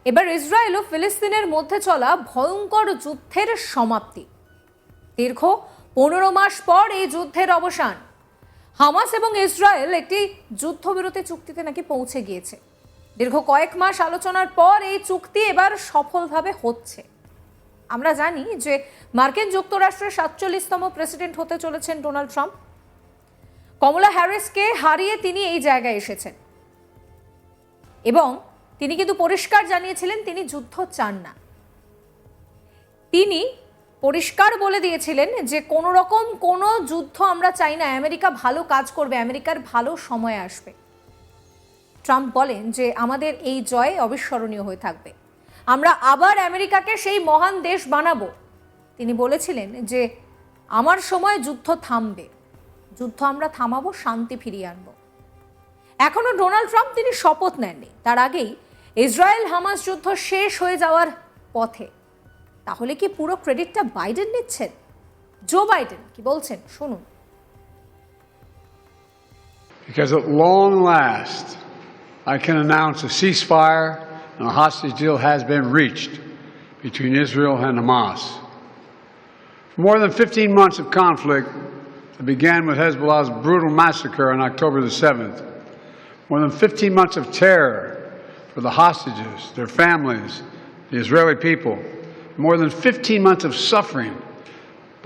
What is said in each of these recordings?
এবার ইসরায়েল ও ফিলিস্তিনের মধ্যে চলা ভয়ঙ্কর যুদ্ধের সমাপ্তি। দীর্ঘ 15 মাস পর এই যুদ্ধের অবসান। হামাস এবং ইসরায়েল একটি যুদ্ধবিরতি চুক্তিতে নাকি পৌঁছে গিয়েছে। দীর্ঘ কয়েক মাস আলোচনার পর এই চুক্তি এবার সফলভাবে হচ্ছে। আমরা জানি যে মার্কিন যুক্তরাষ্ট্রের 47তম প্রেসিডেন্ট হতে চলেছেন ডোনাল্ড ট্রাম্প। কমলা হ্যারিসকে হারিয়ে তিনি এই জায়গায় এসেছেন এবং তিনি কিন্তু পরিষ্কার জানিয়েছিলেন তিনি যুদ্ধ চান না। তিনি পরিষ্কার বলে দিয়েছিলেন যে কোনো রকম কোনো যুদ্ধ আমরা চাই না, আমেরিকা ভালো কাজ করবে, আমেরিকার ভালো সময় আসবে। ট্রাম্প বলেন যে আমাদের এই জয় অবিস্মরণীয় হয়ে থাকবে, আমরা আবার আমেরিকাকে সেই মহান দেশ বানাবো। তিনি বলেছিলেন যে আমার সময় যুদ্ধ থামবে, যুদ্ধ আমরা থামাবো, শান্তি ফিরিয়ে আনবো। এখনো ডোনাল্ড ট্রাম্প তিনি শপথ নেননি, তার আগেই ইসরায়েল হামাস যুদ্ধ শেষ হয়ে যাওয়ার পথে। তাহলে কি পুরো ক্রেডিটটা বাইডেন নিচ্ছেন? জো বাইডেন কি বলছেন শুনুন। Because at long last I can announce a ceasefire and a hostage deal has been reached between Israel and Hamas. For more than 15 months of conflict that began with Hezbollah's brutal massacre on October the 7th, more than 15 months of terror for the hostages, their families, the Israeli people, more than 15 months of suffering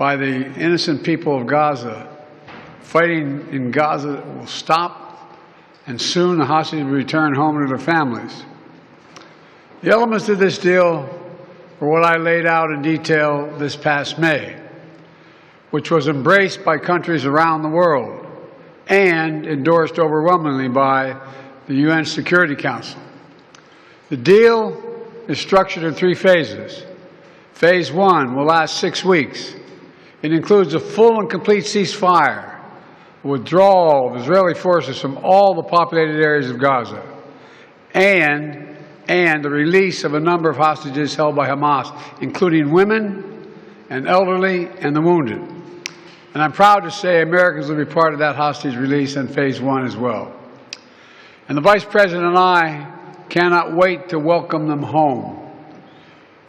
by the innocent people of Gaza. Fighting in Gaza will stop, and soon the hostages will return home to their families. The elements of this deal were what I laid out in detail this past May, which was embraced by countries around the world and endorsed overwhelmingly by the UN Security Council. The deal is structured in 3 phases. Phase 1 will last 6 weeks. It includes a full and complete ceasefire, withdrawal of Israeli forces from all the populated areas of Gaza, and the release of a number of hostages held by Hamas, including women and elderly and the wounded. And I'm proud to say Americans will be part of that hostage release in phase 1 as well. And the Vice President and I cannot wait to welcome them home.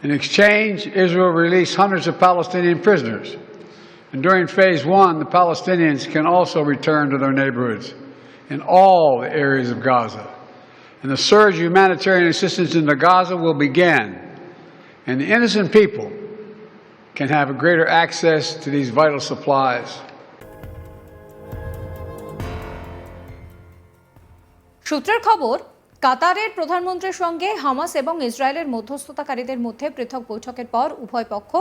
In exchange, Israel released hundreds of Palestinian prisoners. And during phase 1, the Palestinians can also return to their neighborhoods in all the areas of Gaza. And the surge of humanitarian assistance into Gaza will begin. And the innocent people can have a greater access to these vital supplies. সূত্রের খবর, কাতারের প্রধানমন্ত্রীর সঙ্গে Hamas এবং ইসরায়েলের মধ্যস্থতাকারীদের মধ্যে পৃথক বৈঠকের পর উভয় পক্ষ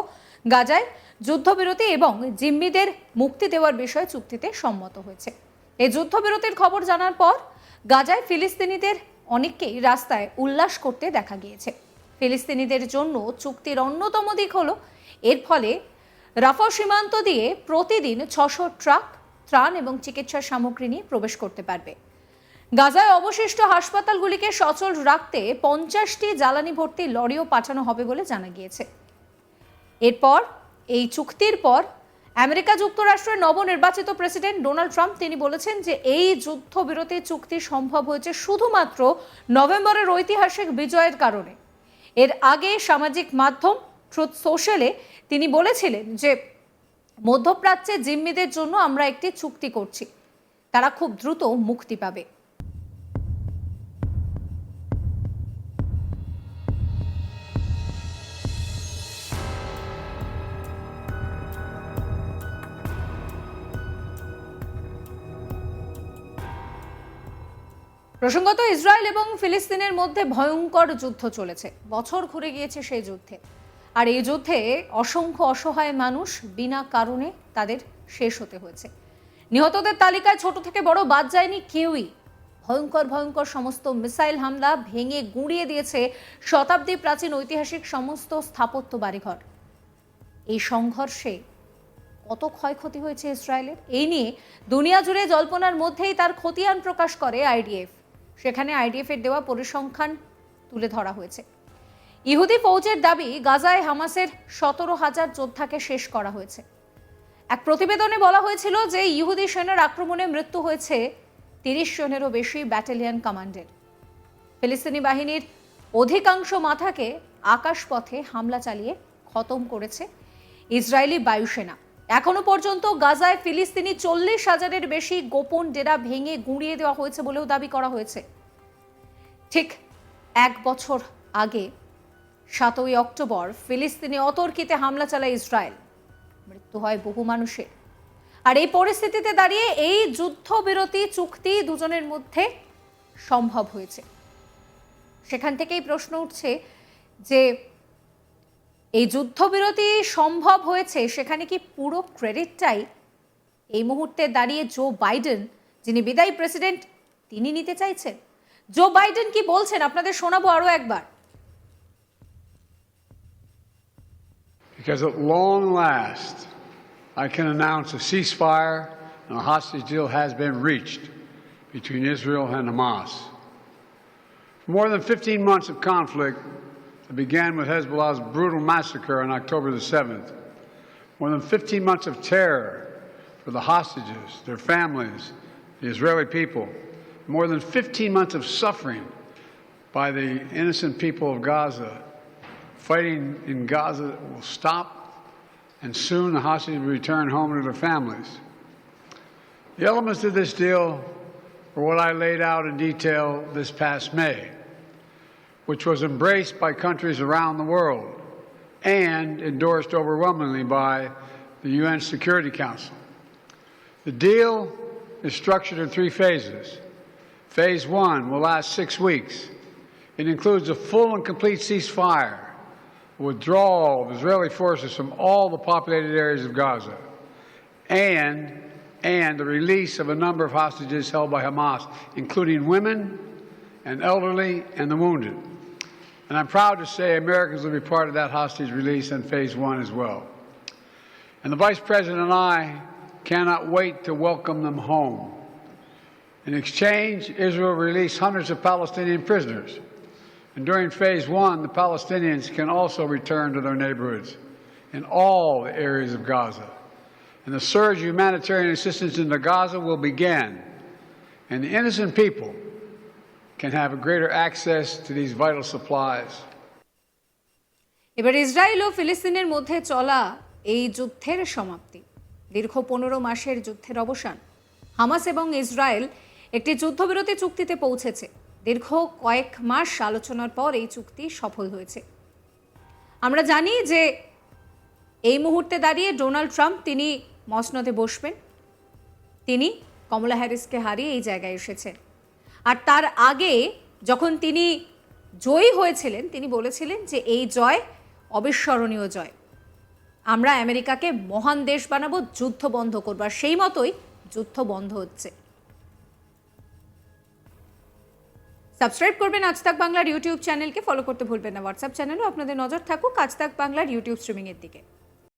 গাজায় যুদ্ধবিরতি এবং জিম্মিদের মুক্তি দেওয়ার বিষয়ে চুক্তিতে সম্মত হয়েছে। এই যুদ্ধবিরতির খবর জানার পর গাজায় ফিলিস্তিনিদের অনেককেই রাস্তায় উল্লাস করতে দেখা গিয়েছে। ফিলিস্তিনিদের জন্য চুক্তির অন্যতম দিক হলো এর ফলে রাফা সীমান্ত দিয়ে প্রতিদিন 600 ট্রাক ত্রাণ এবং চিকিৎসা সামগ্রী নিয়ে প্রবেশ করতে পারবে। গাজায় অবশিষ্ট হাসপাতালগুলিকে সচল রাখতে 50টি জ্বালানি ভর্তি লরিও পাঠানো হবে বলে জানা গিয়েছে। এরপর এই চুক্তির পর আমেরিকা যুক্তরাষ্ট্রের নবনির্বাচিত প্রেসিডেন্ট ডোনাল্ড ট্রাম্প তিনি বলেছেন যে এই যুদ্ধবিরতি চুক্তি সম্ভব হয়েছে শুধুমাত্র নভেম্বরের ঐতিহাসিক বিজয়ের কারণে। এর আগে সামাজিক মাধ্যম ট্রুথ সোশ্যালে তিনি বলেছিলেন যে মধ্যপ্রাচ্যে জিম্মিদের জন্য আমরা একটি চুক্তি করছি, তারা খুব দ্রুত মুক্তি পাবে। প্রসঙ্গত, ইসরায়েল এবং ফিলিস্তিনের মধ্যে ভয়ঙ্কর যুদ্ধ চলেছে, বছর ঘুরে গিয়েছে সেই যুদ্ধে। আর এই যুদ্ধে অসংখ্য অসহায় মানুষ বিনা কারণে তাদের শেষ হতে হয়েছে। নিহতদের তালিকায় ছোট থেকে বড় বাদ যায়নি কেউই। ভয়ঙ্কর ভয়ঙ্কর সমস্ত মিসাইল হামলা ভেঙে গুঁড়িয়ে দিয়েছে শতাব্দী প্রাচীন ঐতিহাসিক সমস্ত স্থাপত্য বাড়িঘর। এই সংঘর্ষে কত ক্ষয়ক্ষতি হয়েছে ইসরায়েলের, এই নিয়ে দুনিয়া জুড়ে জল্পনার মধ্যেই তার খতিয়ান প্রকাশ করে আইডিএফ। সেখানে আইডিএফ এর দেওয়া পরিসংখ্যান তুলে ধরা হয়েছে। ইহুদি ফৌজের দাবি গাজায় হামাসের 17,000 যোদ্ধাকে শেষ করা হয়েছে। এক প্রতিবেদনে বলা হয়েছিল যে ইহুদি সেনার আক্রমণে মৃত্যু হয়েছে 30 জনেরও বেশি ব্যাটালিয়ন কমান্ডের। ফিলিস্তিনি বাহিনীর অধিকাংশ মাথাকে আকাশপথে হামলা চালিয়ে খতম করেছে ইসরায়েলি বায়ুসেনা। এখনো পর্যন্ত গাজায় ফিলিস্তিনি 40,000-এর বেশি গোপন ডেরা ভেঙে গুঁড়িয়ে দেওয়া হয়েছে বলেও দাবি করা হয়েছে। ঠিক 1 বছর আগে 7ই অক্টোবর ফিলিস্তিনি অতর্কিতে হামলা চালায় ইসরায়েল। মৃত্যু হয় বহু মানুষের। আর এই পরিস্থিতিতে দাঁড়িয়ে এই যুদ্ধবিরতি চুক্তি দুজনের মধ্যে সম্ভব হয়েছে। সেখান থেকেই প্রশ্ন উঠছে যে এই যুদ্ধবিরতি সম্ভব হয়েছে সেখানে কি পুরো ক্রেডিটটাই এই মুহূর্তে দাঁড়িয়ে জো বাইডেন, যিনি বিদায়ী প্রেসিডেন্ট, তিনি নিতে চাইছেন? জো বাইডেন কি বলছেন আপনাদের শোনাবো আরো একবার। Because at long last, I can announce a ceasefire and a hostage deal has been reached between Israel and Hamas. For more than 15 months of conflict that began with Hezbollah's brutal massacre on October the 7th, more than 15 months of terror for the hostages, their families, the Israeli people, more than 15 months of suffering by the innocent people of Gaza. Fighting in Gaza will stop, and soon the hostages will return home to their families. The elements of this deal were what I laid out in detail this past May, which was embraced by countries around the world and endorsed overwhelmingly by the UN Security Council. The deal is structured in 3 phases. Phase 1 will last 6 weeks. It includes a full and complete ceasefire, withdrawal of Israeli forces from all the populated areas of Gaza, and the release of a number of hostages held by Hamas, including women and elderly and the wounded. And I'm proud to say Americans will be part of that hostage release in phase 1 as well. And the Vice President and I cannot wait to welcome them home. In exchange, Israel released hundreds of Palestinian prisoners. And during phase 1, the Palestinians can also return to their neighborhoods in all the areas of Gaza. And the surge of humanitarian assistance into Gaza will begin. And the innocent people can have a greater access to these vital supplies. এবার Israel ও ফিলিস্তিনের মধ্যে চলা এই যুদ্ধের সমাপ্তি, দীর্ঘ 15 মাসের যুদ্ধের অবসান। হামাস এবং ইসরায়েল একটি যুদ্ধবিরতি চুক্তিতে পৌঁছেছে। দীর্ঘ কয়েক মাস আলোচনার পর এই চুক্তি সফল হয়েছে। আমরা জানি যে এই মুহূর্তে দাঁড়িয়ে ডোনাল্ড ট্রাম্প তিনি মসনদে বসবেন। তিনি কমলা হ্যারিসকে হারিয়ে এই জায়গায় এসেছেন। আর তার আগে যখন তিনি জয়ী হয়েছিলেন তিনি বলেছিলেন যে এই জয় অবিস্মরণীয় জয়। আমরা আমেরিকাকে মহান দেশ বানাবো, যুদ্ধ বন্ধ করব। আর সেই মতোই যুদ্ধ বন্ধ হচ্ছে। সাবস্ক্রাইব করবেন আজ তাক বাংলার ইউটিউব চ্যানেলকে, ফলো করতে ভুলবেন না হোয়াটসঅ্যাপ চ্যানেলও। আপনাদের নজর থাকুক আজ তাক বাংলার ইউটিউব স্ট্রিমিংয়ের দিকে।